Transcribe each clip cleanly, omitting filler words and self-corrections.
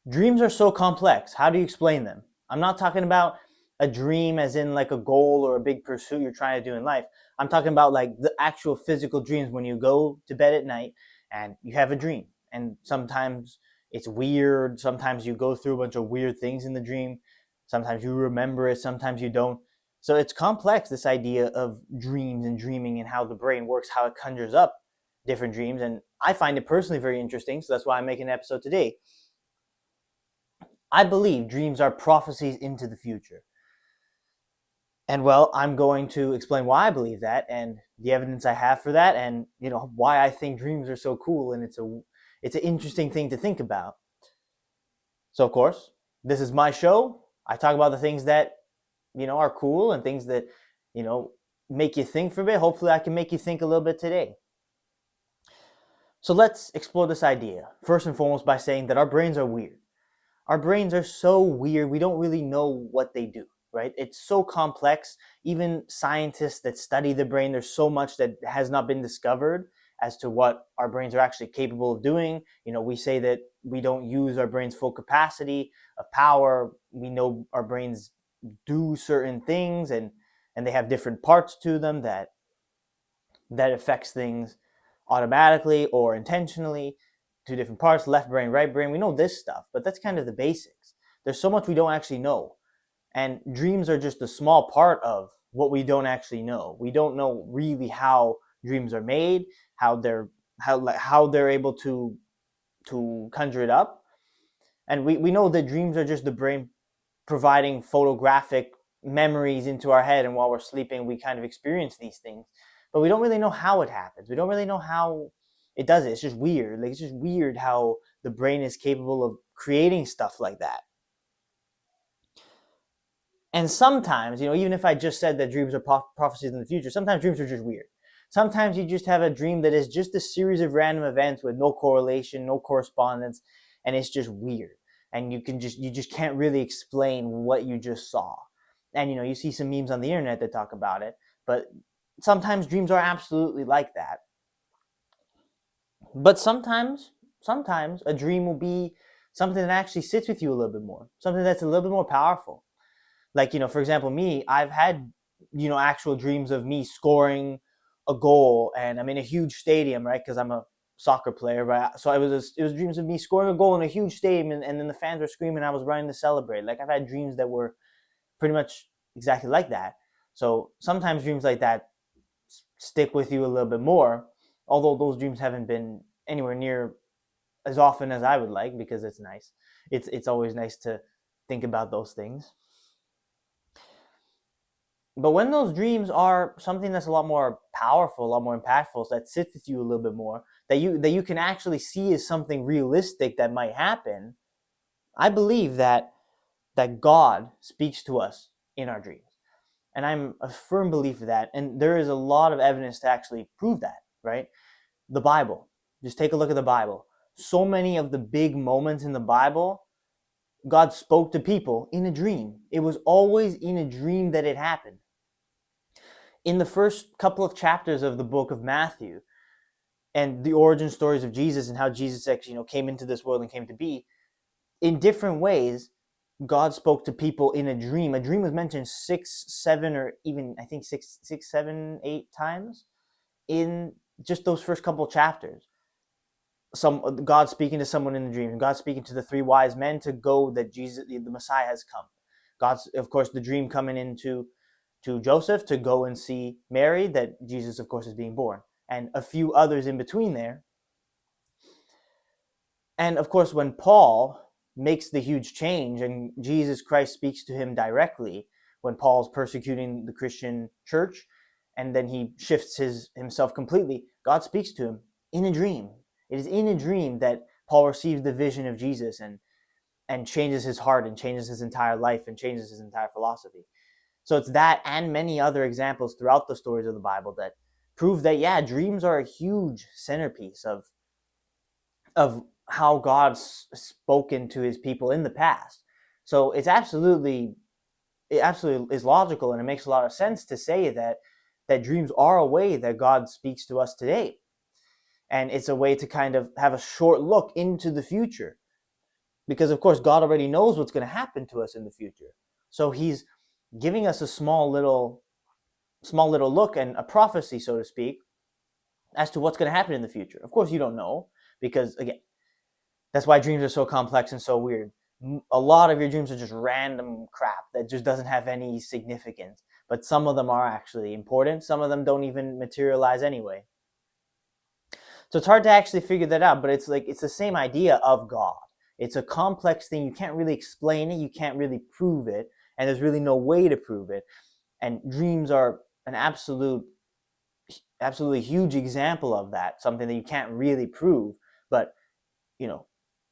Dreams are so complex. How do you explain them? I'm not talking about a dream as in like a goal or a big pursuit you're trying to do in life. I'm talking about like the actual physical dreams when you go to bed at night and you have a dream. And sometimes it's weird. Sometimes you go through a bunch of weird things in the dream. Sometimes you remember it, sometimes you don't. So it's complex, this idea of dreams and dreaming and how the brain works, how it conjures up different dreams. And I find it personally very interesting. So that's why I'm making an episode today. I believe dreams are prophecies into the future. And well, I'm going to explain why I believe that and the evidence I have for that, and why I think dreams are so cool, and it's an interesting thing to think about. So of course, this is my show. I talk about the things that are cool and things that you know make you think for a bit. Hopefully I can make you think a little bit today. So let's explore this idea first and foremost by saying that our brains are weird. Our brains are so weird, we don't really know what they do, right? It's so complex. Even scientists that study the brain, there's so much that has not been discovered as to what our brains are actually capable of doing. We say that we don't use our brain's full capacity of power. We know our brains do certain things, and they have different parts to them that affects things automatically or intentionally. Two different parts, left brain, right brain. We know this stuff, but that's kind of the basics. There's so much we don't actually know. And dreams are just a small part of what we don't actually know. We don't know really how dreams are made, how they're able to conjure it up. And we know that dreams are just the brain providing photographic memories into our head, and while we're sleeping we kind of experience these things, but we don't really know how it happens. We don't really know how it does it. It's just weird. Like, it's just weird how the brain is capable of creating stuff like that. And sometimes, even if I just said that dreams are prophecies in the future, sometimes dreams are just weird. Sometimes you just have a dream that is just a series of random events with no correlation, no correspondence, and it's just weird. And you just can't really explain what you just saw. And you see some memes on the internet that talk about it, but sometimes dreams are absolutely like that. But sometimes a dream will be something that actually sits with you a little bit more, something that's a little bit more powerful. Like, for example, me, I've had, actual dreams of me scoring a goal, and I'm in a huge stadium, right? Because I'm a soccer player, right? So it was dreams of me scoring a goal in a huge stadium, and then the fans were screaming, I was running to celebrate. Like, I've had dreams that were pretty much exactly like that. So sometimes dreams like that stick with you a little bit more, although those dreams haven't been anywhere near as often as I would like, because it's nice. It's always nice to think about those things. But when those dreams are something that's a lot more powerful, a lot more impactful, so that sits with you a little bit more, that you can actually see as something realistic that might happen, I believe that God speaks to us in our dreams. And I'm a firm believer of that. And there is a lot of evidence to actually prove that, right? The Bible. Just take a look at the Bible. So many of the big moments in the Bible, God spoke to people in a dream. It was always in a dream that it happened. In the first couple of chapters of the book of Matthew, and the origin stories of Jesus and how Jesus actually came into this world and came to be, in different ways, God spoke to people in a dream. A dream was mentioned 6, 7, or even I think 6, 7, 8 times in just those first couple of chapters. God speaking to someone in a dream, God speaking to the 3 wise men to go, that Jesus, the Messiah, has come. God's, of course, the dream coming into Joseph to go and see Mary, that Jesus, of course, is being born, and a few others in between there. And of course, when Paul makes the huge change and Jesus Christ speaks to him directly, when Paul's persecuting the Christian church, and then he shifts himself completely, God speaks to him in a dream. It is in a dream that Paul receives the vision of Jesus and changes his heart and changes his entire life and changes his entire philosophy. So it's that and many other examples throughout the stories of the Bible that prove that, yeah, dreams are a huge centerpiece of how God's spoken to his people in the past. So it absolutely is logical, and it makes a lot of sense to say that dreams are a way that God speaks to us today. And it's a way to kind of have a short look into the future. Because of course God already knows what's going to happen to us in the future. So he's giving us a small little look and a prophecy, so to speak, as to what's going to happen in the future. Of course you don't know, because again, that's why dreams are so complex and so weird. A lot of your dreams are just random crap that just doesn't have any significance. But some of them are actually important. Some of them don't even materialize anyway. So it's hard to actually figure that out, but it's the same idea of God. It's a complex thing. You can't really explain it. You can't really prove it. And there's really no way to prove it. And dreams are an absolutely huge example of that, something that you can't really prove. But,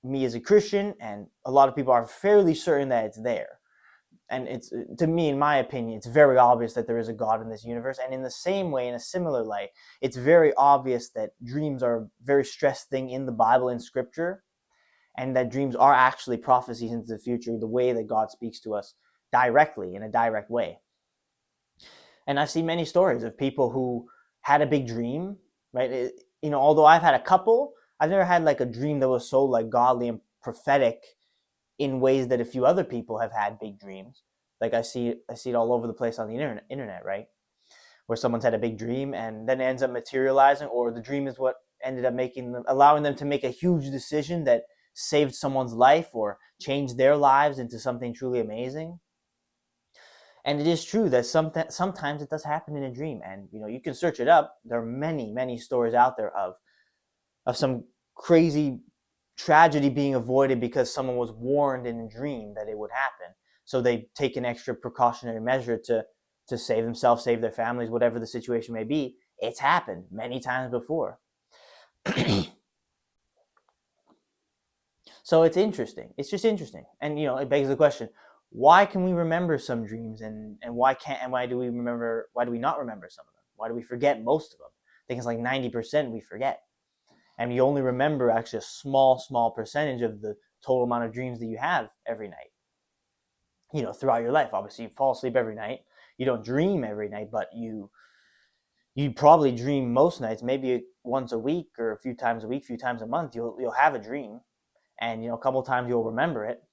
me as a Christian and a lot of people are fairly certain that it's there. And it's, to me, in my opinion, it's very obvious that there is a God in this universe. And in the same way, in a similar light, it's very obvious that dreams are a very stressed thing in the Bible, in Scripture, and that dreams are actually prophecies into the future, the way that God speaks to us directly, in a direct way. And I've seen many stories of people who had a big dream, right? Although I've had a couple, I've never had like a dream that was so like godly and prophetic in ways that a few other people have had big dreams. Like I see it all over the place on the internet, right? Where someone's had a big dream and then it ends up materializing, or the dream is what ended up allowing them to make a huge decision that saved someone's life or changed their lives into something truly amazing. And it is true that sometimes it does happen in a dream, and you can search it up. There are many, many stories out there of some crazy tragedy being avoided because someone was warned in a dream that it would happen. So they take an extra precautionary measure to save themselves, save their families, whatever the situation may be. It's happened many times before. So it's interesting. It's just interesting. And it begs the question, why can we remember some dreams and why do we not remember some of them? Why do we forget most of them? I think it's like 90% we forget. And you only remember actually a small percentage of the total amount of dreams that you have every night, throughout your life. Obviously, you fall asleep every night. You don't dream every night, but you probably dream most nights, maybe once a week or a few times a week, few times a month. You'll have a dream, and a couple times you'll remember it,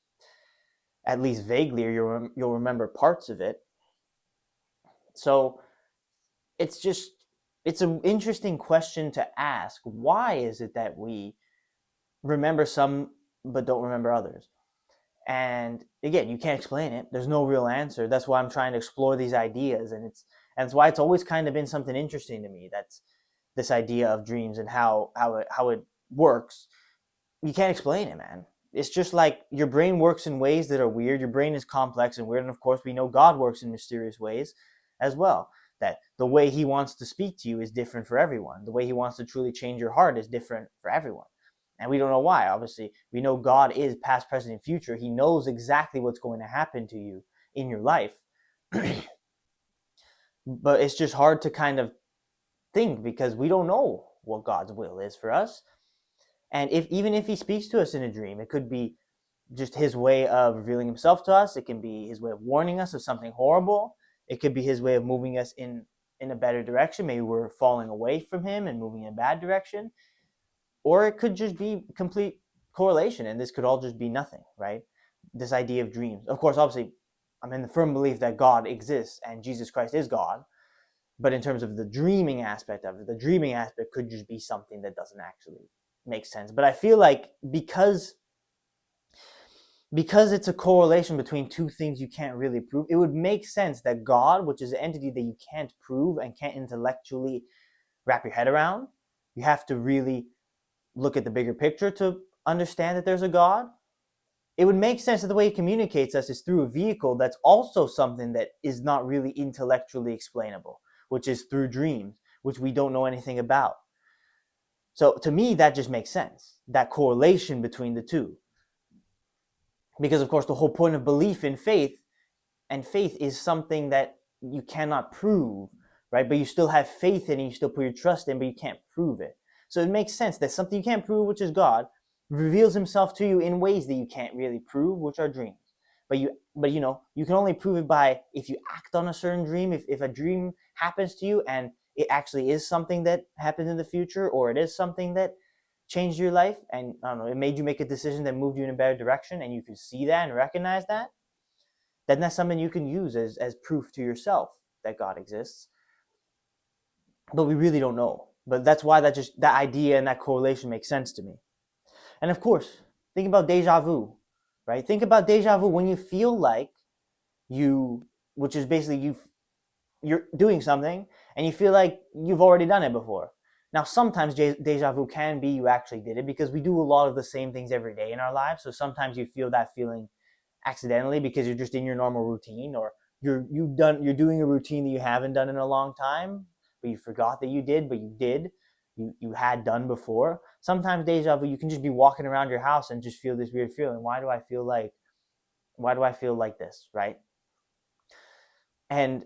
at least vaguely, or you'll remember parts of it. So it's an interesting question to ask. Why is it that we remember some but don't remember others? And again, you can't explain it. There's no real answer. That's why I'm trying to explore these ideas, and it's why it's always kind of been something interesting to me. That's this idea of dreams and how it works. You can't explain it, man. It's just like your brain works in ways that are weird. Your brain is complex and weird, and of course, we know God works in mysterious ways as well. That the way he wants to speak to you is different for everyone. The way he wants to truly change your heart is different for everyone. And we don't know why. Obviously, we know God is past, present, and future. He knows exactly what's going to happen to you in your life. But it's just hard to kind of think because we don't know what God's will is for us. And even if he speaks to us in a dream, it could be just his way of revealing himself to us. It can be his way of warning us of something horrible. It could be his way of moving us in a better direction. Maybe we're falling away from him and moving in a bad direction. Or it could just be complete correlation, and this could all just be nothing, right? This idea of dreams. Of course, obviously, I'm in the firm belief that God exists and Jesus Christ is God. But in terms of the dreaming aspect of it, the dreaming aspect could just be something that doesn't actually make sense. But I feel like because it's a correlation between two things you can't really prove, it would make sense that God, which is an entity that you can't prove and can't intellectually wrap your head around, you have to really look at the bigger picture to understand that there's a God. It would make sense that the way he communicates us is through a vehicle that's also something that is not really intellectually explainable, which is through dreams, which we don't know anything about. So to me, that just makes sense, that correlation between the two. Because of course, the whole point of belief in faith, and faith is something that you cannot prove, right? But you still have faith in it, you still put your trust in, but you can't prove it. So it makes sense that something you can't prove, which is God, reveals himself to you in ways that you can't really prove, which are dreams. But you can only prove it by if you act on a certain dream. If a dream happens to you and it actually is something that happens in the future, or it is something that changed your life, and I don't know, it made you make a decision that moved you in a better direction, and you can see that and recognize that, then that's something you can use as proof to yourself that God exists. But we really don't know. But that's why that idea and that correlation makes sense to me. And of course, think about deja vu, right? Think about deja vu when you feel like which is basically you're doing something and you feel like you've already done it before. Now, sometimes deja vu can be you actually did it, because we do a lot of the same things every day in our lives. So sometimes you feel that feeling accidentally because you're just in your normal routine, or you're doing a routine that you haven't done in a long time, but you forgot that you did, but you had done before. Sometimes deja vu, you can just be walking around your house and just feel this weird feeling. Why do I feel like this, right? And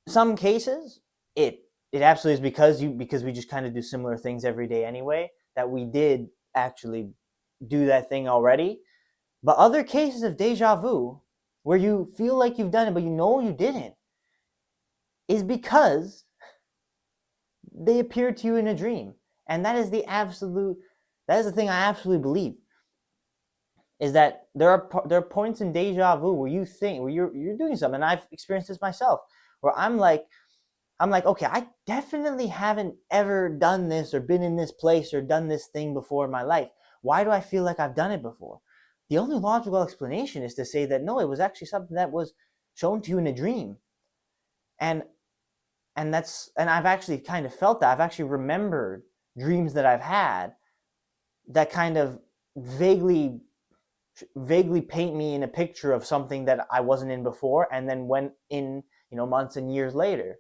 some cases, it absolutely is because we just kind of do similar things every day anyway, that we did actually do that thing already. But other cases of deja vu, where you feel like you've done it but you know you didn't, is because they appeared to you in a dream. And that is the thing I absolutely believe, is that there are points in deja vu where you're doing something, and I've experienced this myself, where I'm like, okay, I definitely haven't ever done this or been in this place or done this thing before in my life. Why do I feel like I've done it before? The only logical explanation is to say that no, it was actually something that was shown to you in a dream. And I've actually kind of felt that. I've actually remembered dreams that I've had that kind of vaguely paint me in a picture of something that I wasn't in before, and then went in, months and years later.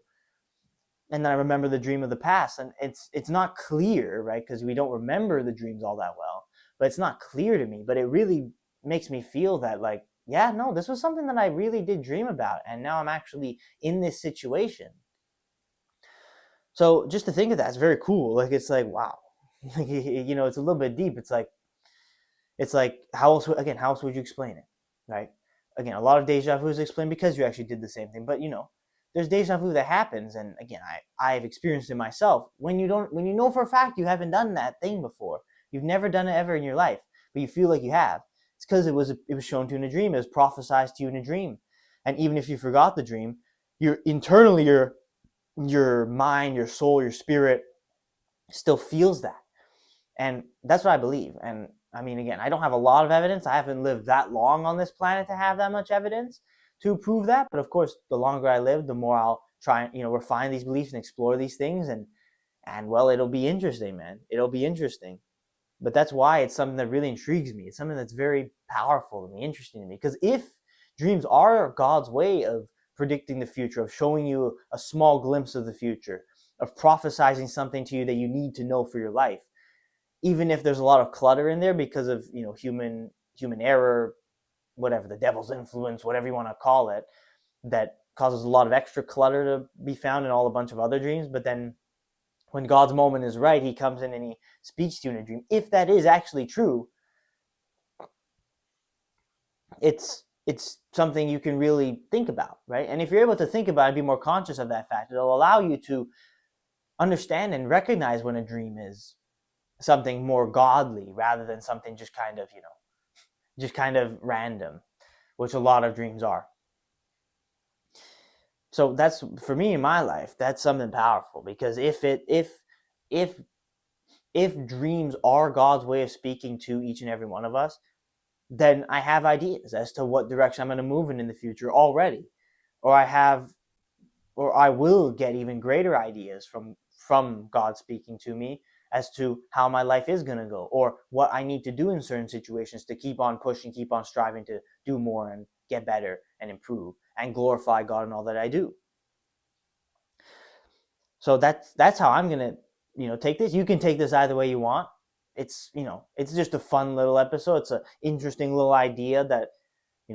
And then I remember the dream of the past, and it's not clear, right? Because we don't remember the dreams all that well, but it's not clear to me. But it really makes me feel that, like, yeah, no, this was something that I really did dream about, and now I'm actually in this situation. So just to think of that, it's very cool. Like, it's like, wow, it's a little bit deep. It's like how else would you explain it, right? Again, a lot of deja vu is explained because you actually did the same thing, but there's deja vu that happens, and again, I've experienced it myself, when you know for a fact you haven't done that thing before. You've never done it ever in your life, but you feel like you have. It's because it was shown to you in a dream. It was prophesied to you in a dream. And even if you forgot the dream, internally your mind, your soul, your spirit still feels that. And that's what I believe. And I mean, again, I don't have a lot of evidence. I haven't lived that long on this planet to have that much evidence to prove that. But of course, the longer I live, the more I'll try and, refine these beliefs and explore these things. And well, it'll be interesting, man. It'll be interesting. But that's why it's something that really intrigues me. It's something that's very powerful to me, interesting to me. Because if dreams are God's way of predicting the future, of showing you a small glimpse of the future, of prophesizing something to you that you need to know for your life, even if there's a lot of clutter in there because of human error, whatever, the devil's influence, whatever you want to call it, that causes a lot of extra clutter to be found in a bunch of other dreams. But then when God's moment is right, he comes in and he speaks to you in a dream. If that is actually true, it's something you can really think about, right? And if you're able to think about it and be more conscious of that fact, it'll allow you to understand and recognize when a dream is something more godly rather than something just kind of random, which a lot of dreams are. So that's, for me in my life, that's something powerful, because if dreams are God's way of speaking to each and every one of us, then I have ideas as to what direction I'm going to move in the future already, or I will get even greater ideas from God speaking to me as to how my life is going to go, or what I need to do in certain situations to keep on pushing, keep on striving to do more and get better and improve and glorify God in all that I do. So that's how I'm going to, take this. You can take this either way you want. It's just a fun little episode. It's an interesting little idea that,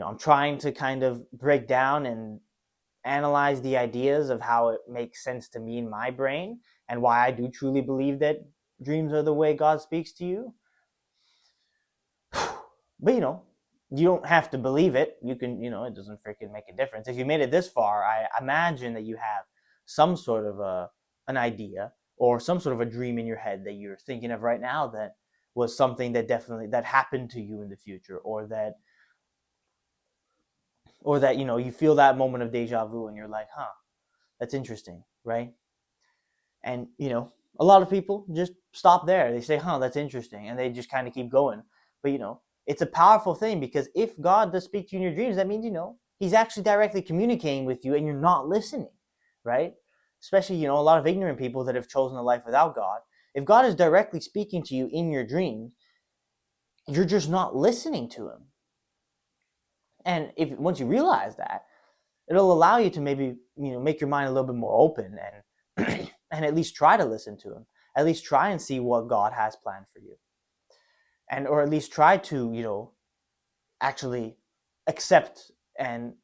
I'm trying to kind of break down and analyze the ideas of how it makes sense to me in my brain, and why I do truly believe that dreams are the way God speaks to you. But you don't have to believe it. You can, it doesn't freaking make a difference. If you made it this far, I imagine that you have some sort of an idea or some sort of a dream in your head that you're thinking of right now that was something that definitely that happened to you in the future, or that you feel that moment of deja vu and you're like, huh, that's interesting, right? And a lot of people just stop there. They say, huh, that's interesting, and they just kind of keep going. But it's a powerful thing, because if God does speak to you in your dreams, that means he's actually directly communicating with you and you're not listening, right? Especially a lot of ignorant people that have chosen a life without God. If God is directly speaking to you in your dreams, you're just not listening to him. And once you realize that, it'll allow you to maybe make your mind a little bit more open, and and at least try to listen to him. At least try and see what God has planned for you, or at least try to actually accept and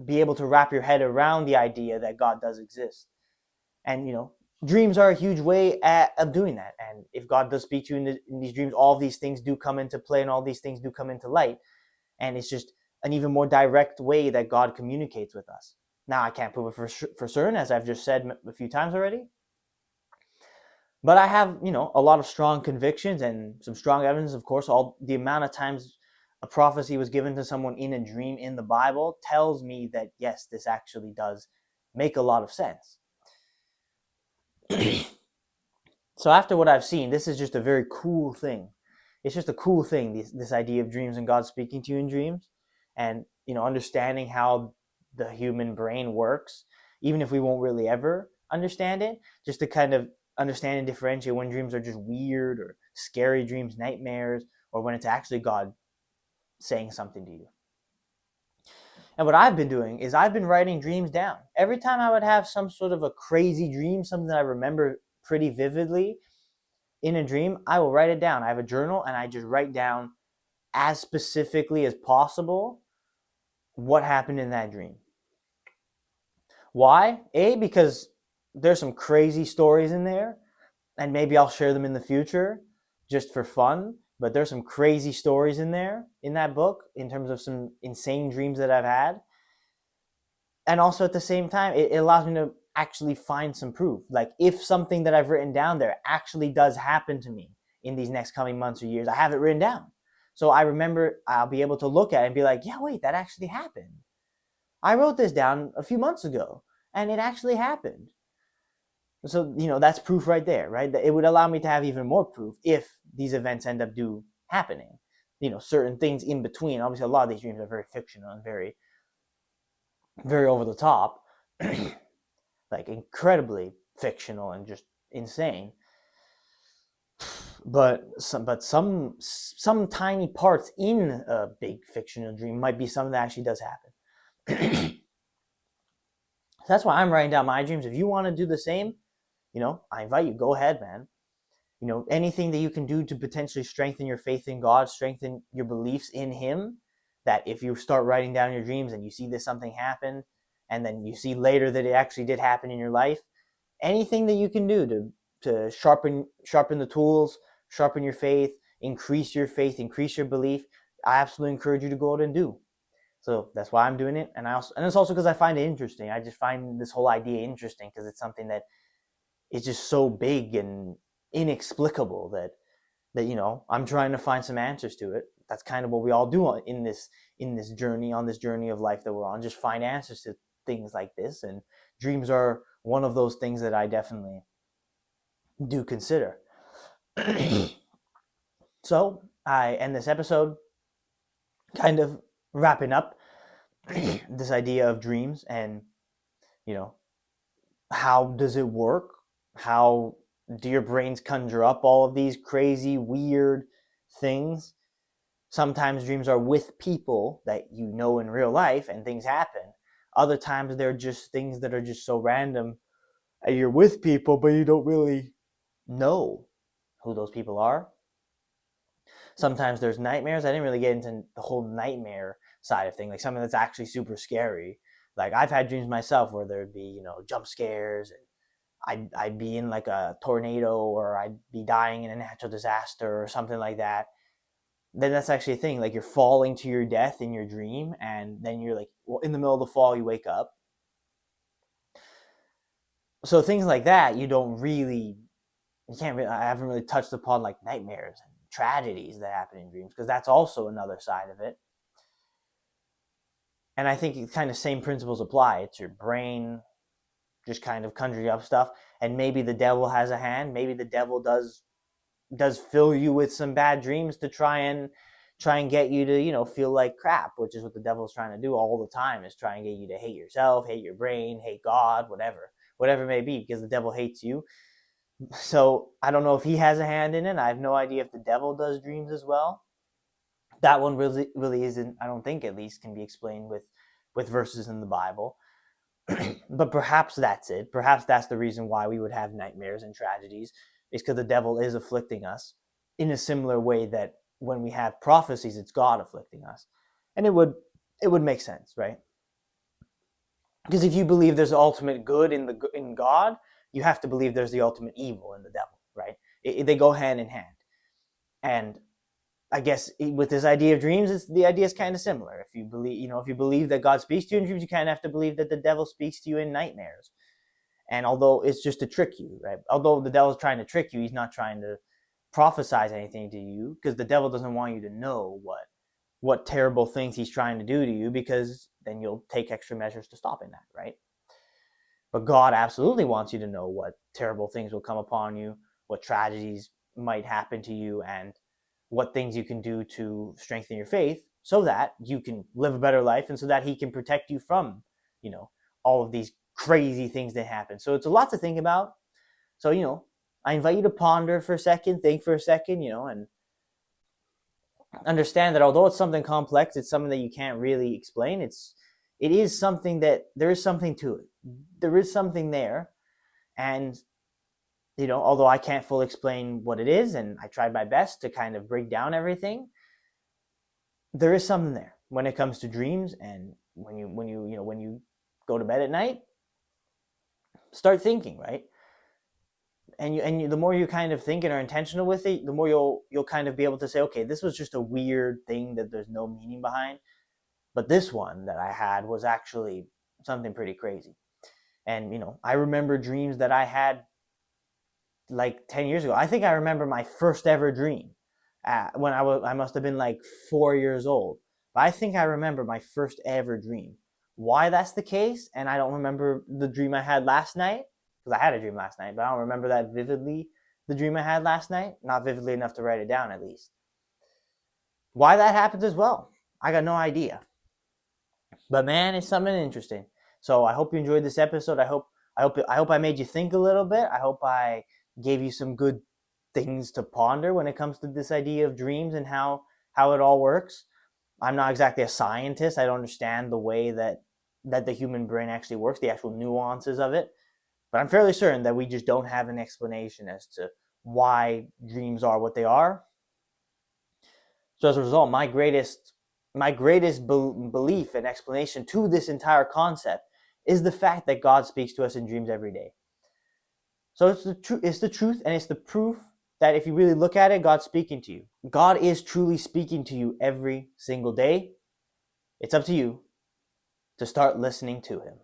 be able to wrap your head around the idea that God does exist. And dreams are a huge way of doing that. And if God does speak to you in these dreams, all these things do come into play, and all these things do come into light. And it's just an even more direct way that God communicates with us. Now, I can't prove it for certain, as I've just said a few times already. But I have, a lot of strong convictions and some strong evidence. Of course, all the amount of times a prophecy was given to someone in a dream in the Bible tells me that, yes, this actually does make a lot of sense. So after what I've seen, this is just a very cool thing. It's just a cool thing, this idea of dreams and God speaking to you in dreams, and understanding how the human brain works, even if we won't really ever understand it, just to kind of understand and differentiate when dreams are just weird or scary dreams, nightmares, or when it's actually God saying something to you. And what I've been doing is I've been writing dreams down. Every time I would have some sort of a crazy dream, something that I remember pretty vividly in a dream, I will write it down. I have a journal, and I just write down as specifically as possible what happened in that dream. Why? Because there's some crazy stories in there, and maybe I'll share them in the future just for fun. But there's some crazy stories in there, in that book, in terms of some insane dreams that I've had. And also at the same time, it allows me to actually find some proof. Like, if something that I've written down there actually does happen to me in these next coming months or years, I have it written down. So I remember, I'll be able to look at it and be like, yeah, wait, that actually happened. I wrote this down a few months ago, and it actually happened. So, that's proof right there, right? It would allow me to have even more proof if these events end up happening. Certain things in between. Obviously, a lot of these dreams are very fictional and very, very over the top, like incredibly fictional and just insane. But some tiny parts in a big fictional dream might be something that actually does happen. That's why I'm writing down my dreams. If you want to do the same, I invite you, go ahead, man. Anything that you can do to potentially strengthen your faith in God, strengthen your beliefs in him, that if you start writing down your dreams and you see that something happened, and then you see later that it actually did happen in your life, anything that you can do to sharpen the tools, sharpen your faith, increase your belief, I absolutely encourage you to go out and do. So that's why I'm doing it. And it's also because I find it interesting. I just find this whole idea interesting, because it's something that is just so big and inexplicable that I'm trying to find some answers to it. That's kind of what we all do in this journey, on this journey of life that we're on, just find answers to things like this. And dreams are one of those things that I definitely do consider. So I end this episode kind of wrapping up this idea of dreams, and how does it work? How do your brains conjure up all of these crazy, weird things? Sometimes dreams are with people that in real life, and things happen. Other times they're just things that are just so random, and you're with people, but you don't really know who those people are. Sometimes there's nightmares. I didn't really get into the whole nightmare side of things, like something that's actually super scary. Like, I've had dreams myself where there'd be, jump scares, and I'd be in like a tornado, or I'd be dying in a natural disaster or something like that. Then that's actually a thing. Like, you're falling to your death in your dream, and then you're like, in the middle of the fall, you wake up. So things like that, you don't really I haven't really touched upon like nightmares and tragedies that happen in dreams, because that's also another side of it. And I think it's kind of same principles apply. It's your brain just kind of conjuring up stuff, and maybe the devil has a hand. Maybe the devil does fill you with some bad dreams to try and get you to feel like crap, which is what the devil's trying to do all the time, is try and get you to hate yourself, hate your brain, hate God, whatever it may be, because the devil hates you. So I don't know if he has a hand in it. I have no idea if the devil does dreams as well. That one really isn't, I don't think, at least, can be explained with verses in the Bible. But perhaps that's it. Perhaps that's the reason why we would have nightmares and tragedies, is because the devil is afflicting us in a similar way that when we have prophecies, it's God afflicting us. And it would make sense, right? Because if you believe there's ultimate good in God, you have to believe there's the ultimate evil in the devil, right? They go hand in hand. And I guess with this idea of dreams, the idea is kind of similar. If you believe that God speaks to you in dreams, you kind of have to believe that the devil speaks to you in nightmares. And although it's just to trick you, right? Although the devil's trying to trick you, he's not trying to prophesize anything to you, because the devil doesn't want you to know what terrible things he's trying to do to you, because then you'll take extra measures to stopping that, right? But God absolutely wants you to know what terrible things will come upon you, what tragedies might happen to you, and what things you can do to strengthen your faith so that you can live a better life, and so that he can protect you from, all of these crazy things that happen. So it's a lot to think about. So, I invite you to ponder for a second, think for a second, and understand that although it's something complex, it's something that you can't really explain. It is something that there is something to it. There is something there. And, although I can't fully explain what it is, and I tried my best to kind of break down everything, there is something there when it comes to dreams. And when you go to bed at night, start thinking, right? And the more you kind of think and are intentional with it, the more you'll kind of be able to say, okay, this was just a weird thing that there's no meaning behind, but this one that I had was actually something pretty crazy. And I remember dreams that I had like 10 years ago. I think I remember my first ever dream when I must have been like 4 years old. But I think I remember my first ever dream. Why that's the case, and I don't remember the dream I had last night, because I had a dream last night, but I don't remember that vividly, the dream I had last night. Not vividly enough to write it down, at least. Why that happens as well, I got no idea. But man, it's something interesting. So I hope you enjoyed this episode. I hope I made you think a little bit. I hope I gave you some good things to ponder when it comes to this idea of dreams and how it all works. I'm not exactly a scientist. I don't understand the way that the human brain actually works, the actual nuances of it. But I'm fairly certain that we just don't have an explanation as to why dreams are what they are. So as a result, my greatest belief and explanation to this entire concept is the fact that God speaks to us in dreams every day. So it's the truth, and it's the proof that if you really look at it, God's speaking to you. God is truly speaking to you every single day. It's up to you to start listening to him.